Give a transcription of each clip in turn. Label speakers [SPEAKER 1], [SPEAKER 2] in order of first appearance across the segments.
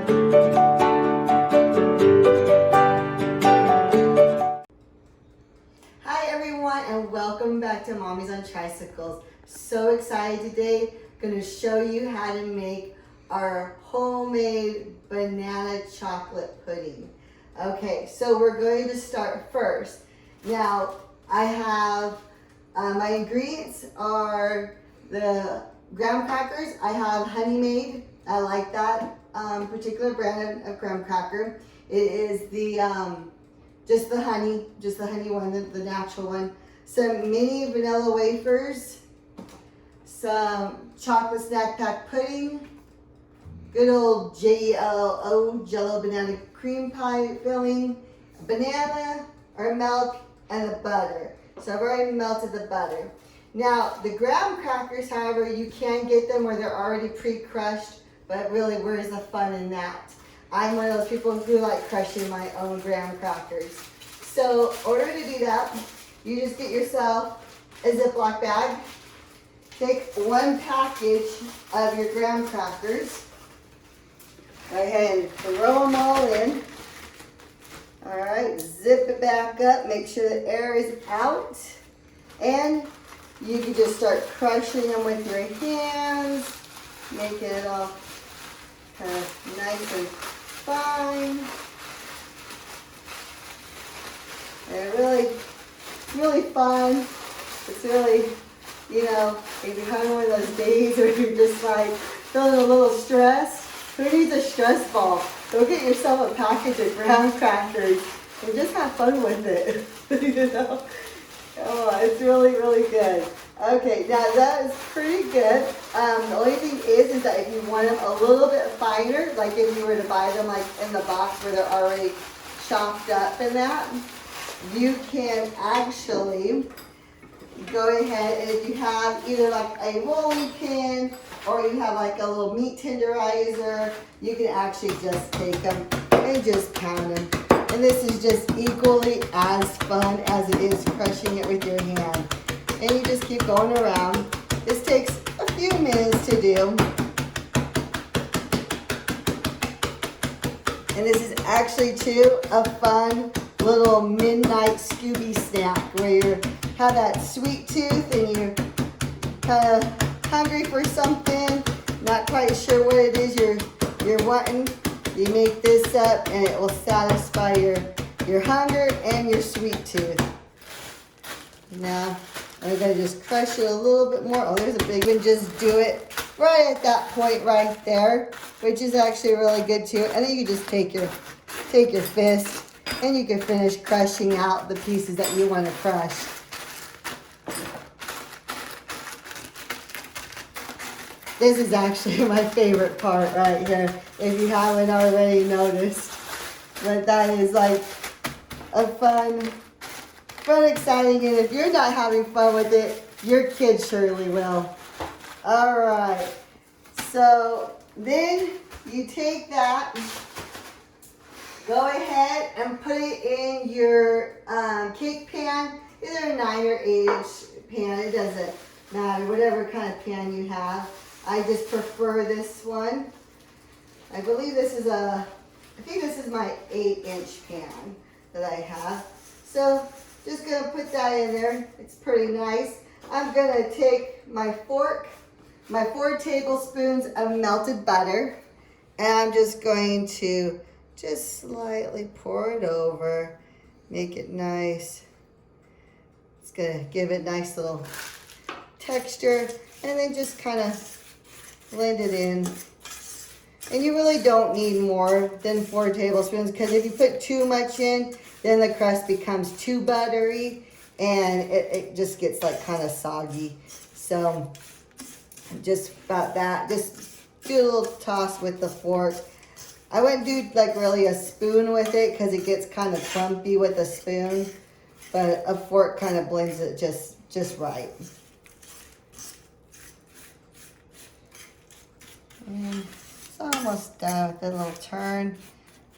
[SPEAKER 1] Hi everyone, and welcome back to Mommies on Tricycles. So excited today. Going to show you how to make our homemade banana chocolate pudding. Okay, so we're going to start first. Now, I have my ingredients are the graham crackers. I have Honey Made. I like that particular brand of graham cracker. It is the just the honey one, the natural one. Some mini vanilla wafers, some chocolate snack pack pudding, good old Jello banana cream pie filling, banana or milk, and the butter. So I've already melted the butter. Now the graham crackers, however, you can get them where they're already pre-crushed, but really, where's the fun in that? I'm one of those people who like crushing my own graham crackers. So in order to do that, you just get yourself a Ziploc bag. Take one package of your graham crackers. Go ahead and throw them all in. All right, zip it back up. Make sure the air is out. And you can just start crushing them with your hands, making it all kind of nice and fine. And really fun. It's really, you know, if you're having one of those days where you're just like feeling a little stressed, who needs a stress ball? Go get yourself a package of graham crackers and just have fun with it. You know? Oh, it's really good. Okay, now that is pretty good. The only thing is that if you want them a little bit finer, like if you were to buy them like in the box where they're already chopped up and that, you can actually go ahead, and if you have either like a rolling pin or you have like a little meat tenderizer, you can actually just take them and just pound them. And this is just equally as fun as it is crushing it with your hand. And you just keep going around. This takes a few minutes to do. And this is actually too a fun little midnight Scooby snack where you have that sweet tooth and you're kind of hungry for something, not quite sure what it is you're wanting. You make this up and it will satisfy your hunger and your sweet tooth. Now, I'm going to just crush it a little bit more. Oh, there's a big one. Just do it right at that point right there, which is actually really good too. And then you can just take your fist and you can finish crushing out the pieces that you want to crush. This is actually my favorite part right here, if you haven't already noticed. But that is like a fun, exciting, and if you're not having fun with it, your kids surely will. All right, so then you take that, go ahead and put it in your cake pan, either a 9 or 8-inch pan, it doesn't matter, whatever kind of pan you have. I just prefer this one. I believe this is I think this is my 8-inch pan that I have. So just gonna put that in there. It's pretty nice. I'm gonna take my fork, my 4 tablespoons of melted butter, and I'm just going to just slightly pour it over, make it nice. It's gonna give it nice little texture, and then just kind of blend it in. And you really don't need more than 4 tablespoons, because if you put too much in, then the crust becomes too buttery and it just gets like kind of soggy. So just about that. Just do a little toss with the fork. I wouldn't do like really a spoon with it because it gets kind of clumpy with a spoon, but a fork kind of blends it just right. And it's almost done with a little turn.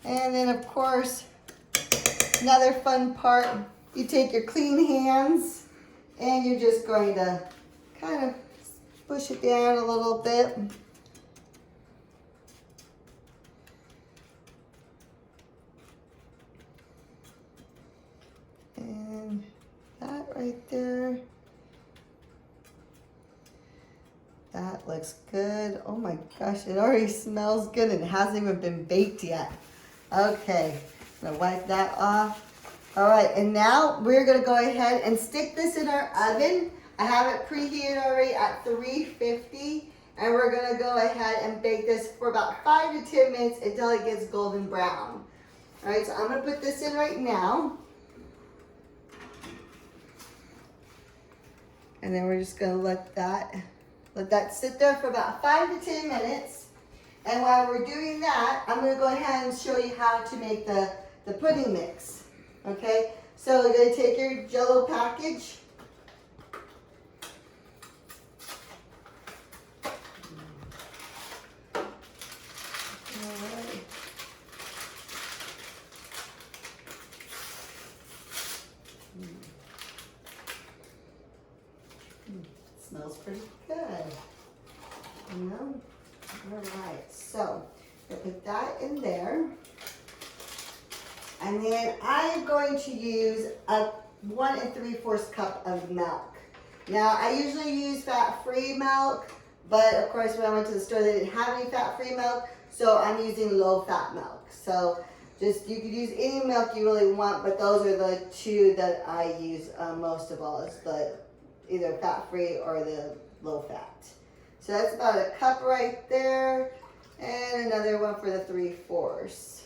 [SPEAKER 1] And then of course, another fun part, you take your clean hands and you're just going to kind of push it down a little bit. right there. That looks good. Oh my gosh, it already smells good and it hasn't even been baked yet. Okay, I'm gonna wipe that off. All right, and now we're gonna go ahead and stick this in our oven. I have it preheated already at 350, and we're gonna go ahead and bake this for about 5 to 10 minutes until it gets golden brown. All right, so I'm gonna put this in right now. And then we're just gonna let that sit there for about 5 to 10 minutes. And while we're doing that, I'm gonna go ahead and show you how to make the pudding mix. Okay, so you're gonna take your Jell-O package. Smells pretty good, you know? All right, so I put that in there. And then I'm going to use a 1 3/4 cup of milk. Now, I usually use fat-free milk, but of course when I went to the store, they didn't have any fat-free milk, so I'm using low-fat milk. So just, you could use any milk you really want, but those are the two that I use most of all, is the either fat-free or the low-fat. So that's about a cup right there, and another one for the 3/4.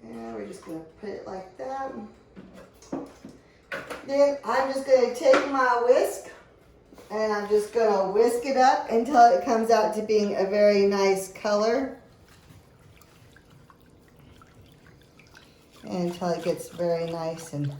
[SPEAKER 1] And we're just gonna put it like that. Then I'm just gonna take my whisk and I'm just gonna whisk it up until it comes out to being a very nice color. And until it gets very nice and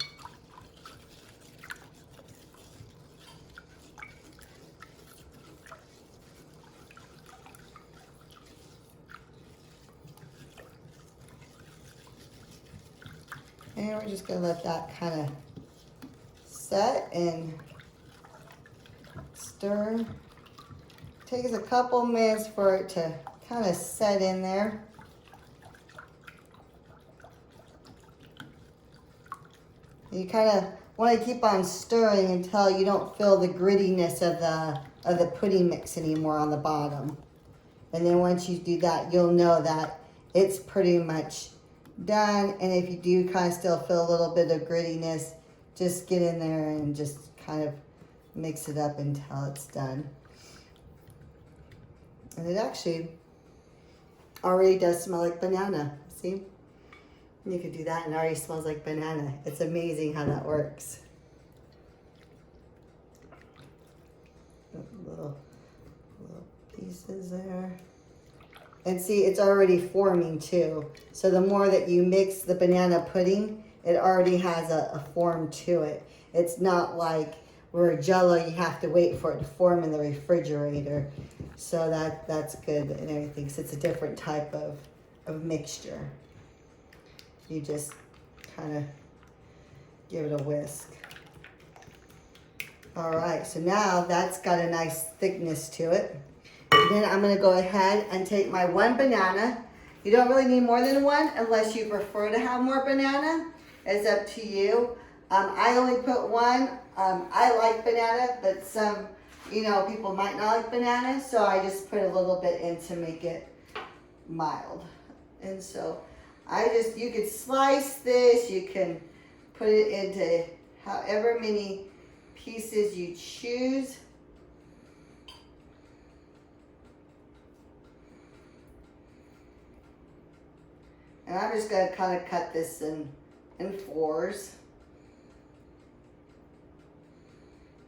[SPEAKER 1] we're just gonna let that kind of set and stir. Takes a couple minutes for it to kind of set in there. You kind of want to keep on stirring until you don't feel the grittiness of the pudding mix anymore on the bottom. And then once you do that, you'll know that it's pretty much done. And if you do kind of still feel a little bit of grittiness, just get in there and just kind of mix it up until it's done. And it actually already does smell like banana. See? You could do that and it already smells like banana. It's amazing how that works. Little pieces there. And see, it's already forming too. So the more that you mix the banana pudding, it already has a form to it. It's not like where Jell-O, you have to wait for it to form in the refrigerator. So that's good and everything. So it's a different type of mixture. You just kind of give it a whisk. All right, so now that's got a nice thickness to it. And then I'm gonna go ahead and take my 1 banana. You don't really need more than 1 unless you prefer to have more banana. It's up to you. I only put 1. I like banana, but some, people might not like banana, so I just put a little bit in to make it mild. And so you could slice this, you can put it into however many pieces you choose. And I'm just gonna kind of cut this in 4s.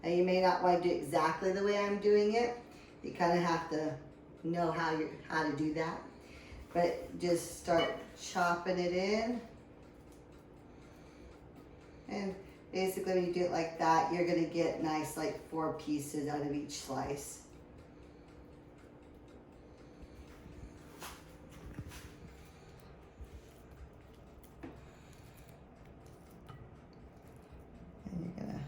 [SPEAKER 1] And you may not want to do exactly the way I'm doing it. You kind of have to know how to do that. But just start chopping it in. And basically when you do it like that, you're gonna get nice like 4 pieces out of each slice. And you're gonna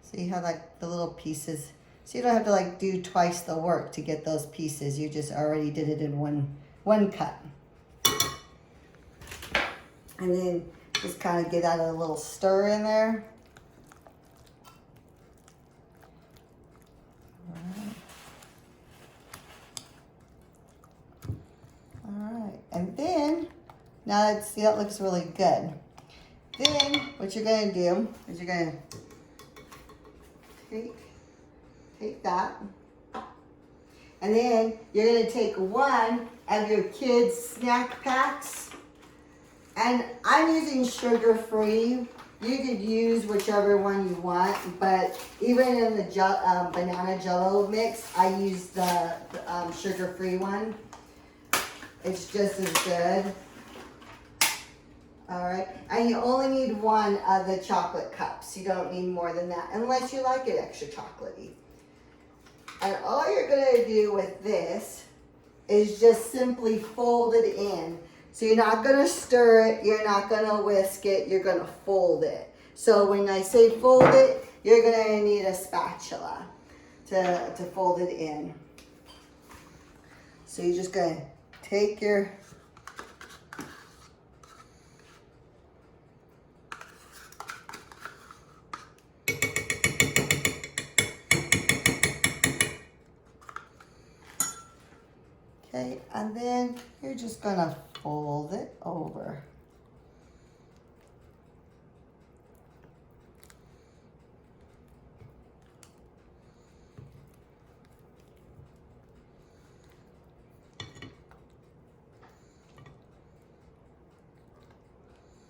[SPEAKER 1] see how like the little pieces, so you don't have to like do twice the work to get those pieces. You just already did it in one cut. And then just kind of get that a little stir in there. All right, and then, now let's see, that looks really good. Then, what you're gonna do is you're gonna take that, and then you're gonna take one of your kids' snack packs, and I'm using sugar-free. You could use whichever one you want, but even in the banana jello mix, I use the sugar-free one. It's just as good. All right, and you only need one of the chocolate cups. You don't need more than that, unless you like it extra chocolatey. And all you're gonna do with this is just simply fold it in. So you're not gonna stir it, you're not gonna whisk it, you're gonna fold it. So when I say fold it, you're gonna need a spatula to fold it in. So you're just gonna take your okay, and then you're just gonna fold it over.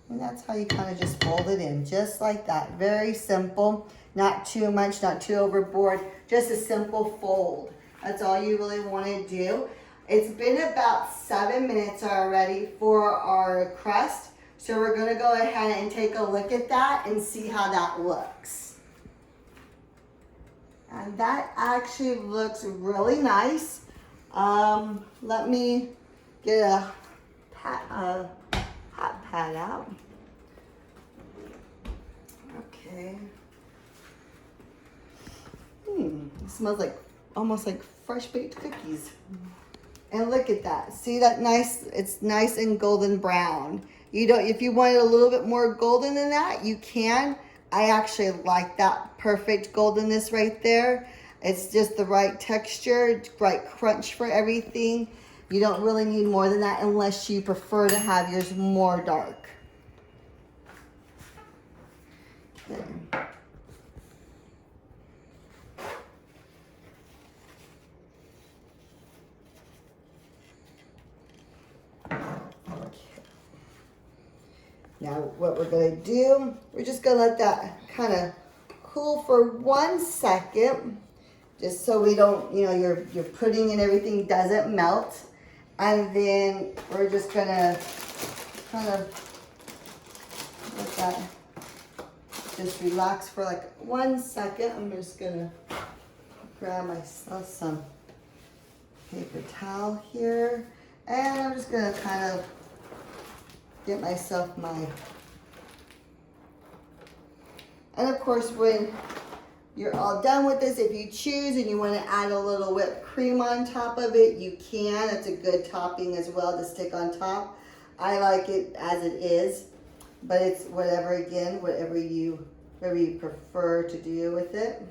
[SPEAKER 1] And that's how you kind of just fold it in, just like that. Very simple, not too much, not too overboard, just a simple fold. That's all you really want to do. It's been about 7 minutes already for our crust. So we're gonna go ahead and take a look at that and see how that looks. And that actually looks really nice. Let me get a hot pad out. Okay. It smells like almost like fresh baked cookies. And look at that. See that nice? It's nice and golden brown. You don't. If you want it a little bit more golden than that, you can. I actually like that perfect goldenness right there. It's just the right texture, right crunch for everything. You don't really need more than that unless you prefer to have yours more dark. Okay. Now what we're gonna do, we're just gonna let that kind of cool for 1 second, just so we don't, your pudding and everything doesn't melt. And then we're just gonna kind of let that just relax for like 1 second. I'm just gonna grab myself some paper towel here, and I'm just gonna kind of get myself my, and of course when you're all done with this, if you choose and you want to add a little whipped cream on top of it, you can. It's a good topping as well to stick on top. I like it as it is, but it's whatever, again, whatever you prefer to do with it.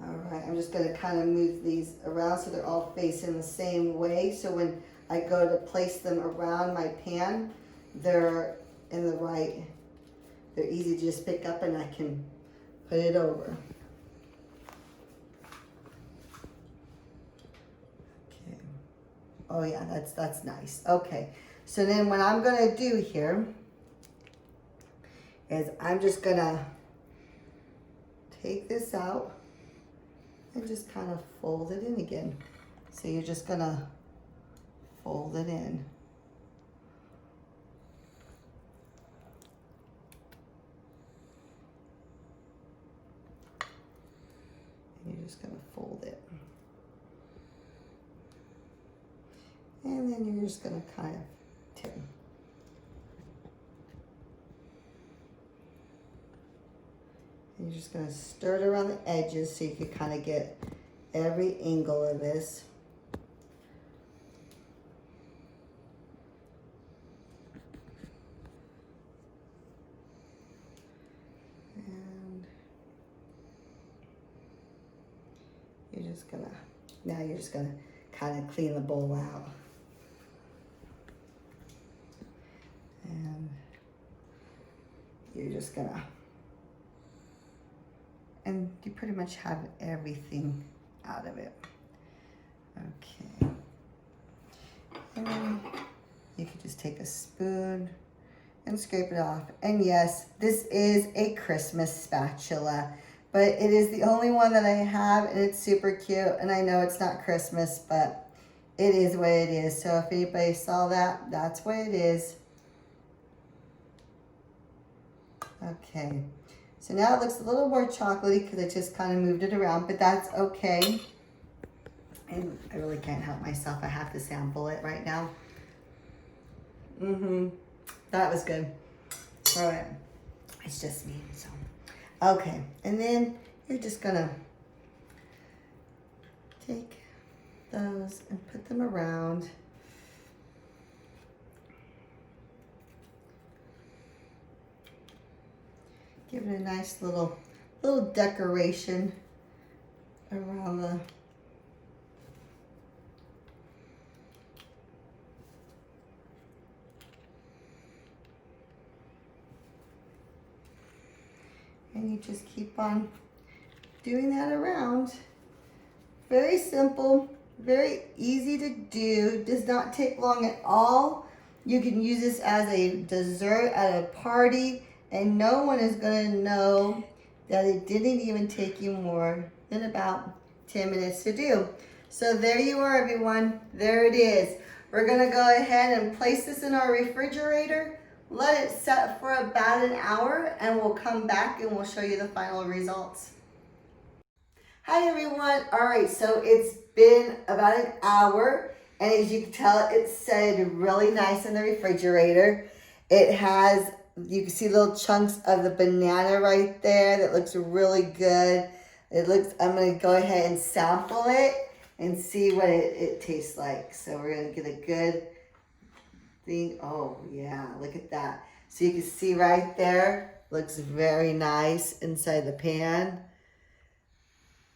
[SPEAKER 1] All right, I'm just gonna kind of move these around so they're all facing the same way. So when I go to place them around my pan, they're in the right, they're easy to just pick up and I can put it over. Okay. Oh yeah, that's nice. Okay, so then what I'm gonna do here is I'm just gonna take this out and just kind of fold it in again. So you're just gonna fold it in. And you're just gonna fold it. And then you're just gonna kind of tip. And you're just gonna stir it around the edges so you can kind of get every angle of this. Now you're just gonna kind of clean the bowl out. And you're just gonna, and you pretty much have everything out of it. Okay. And then you could just take a spoon and scrape it off. And yes, this is a Christmas spatula, but it is the only one that I have, and it's super cute. And I know it's not Christmas, but it is what it is. So if anybody saw that, that's what it is. Okay, so now it looks a little more chocolatey because I just kind of moved it around, but that's okay. And I really can't help myself. I have to sample it right now. That was good. All right, it's just me, so. Okay, and then you're just gonna take those and put them around. Give it a nice little decoration around the and you just keep on doing that around. Very simple, very easy to do, does not take long at all. You can use this as a dessert at a party, and no one is gonna know that it didn't even take you more than about 10 minutes to do. So there you are, everyone. There it is. We're gonna go ahead and place this in our refrigerator, let it set for about an hour, and we'll come back and we'll show you the final results. Hi everyone. All right, so it's been about an hour, and as you can tell, it's set really nice in the refrigerator. It has, you can see little chunks of the banana right there. That looks really good. It looks, I'm gonna go ahead and sample it and see what it tastes like. So we're gonna get a good thing. Oh yeah, look at that. So you can see right there, looks very nice inside the pan.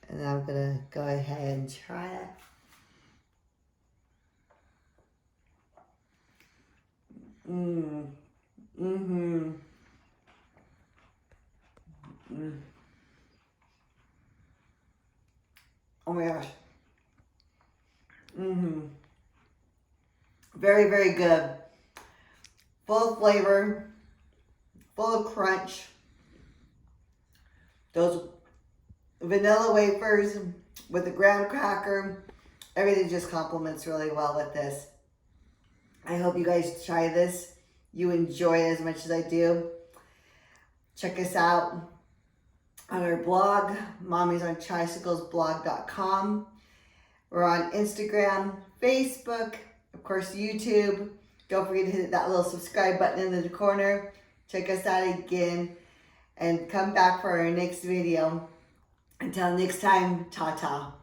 [SPEAKER 1] And I'm gonna go ahead and try it. Oh my gosh. Very, very good. Full of flavor, full of crunch. Those vanilla wafers with the graham cracker, everything just complements really well with this. I hope you guys try this. You enjoy it as much as I do. Check us out on our blog, mommiesontrycyclesblog.com. We're on Instagram, Facebook, of course, YouTube. Don't forget to hit that little subscribe button in the corner. Check us out again and come back for our next video. Until next time, ta-ta.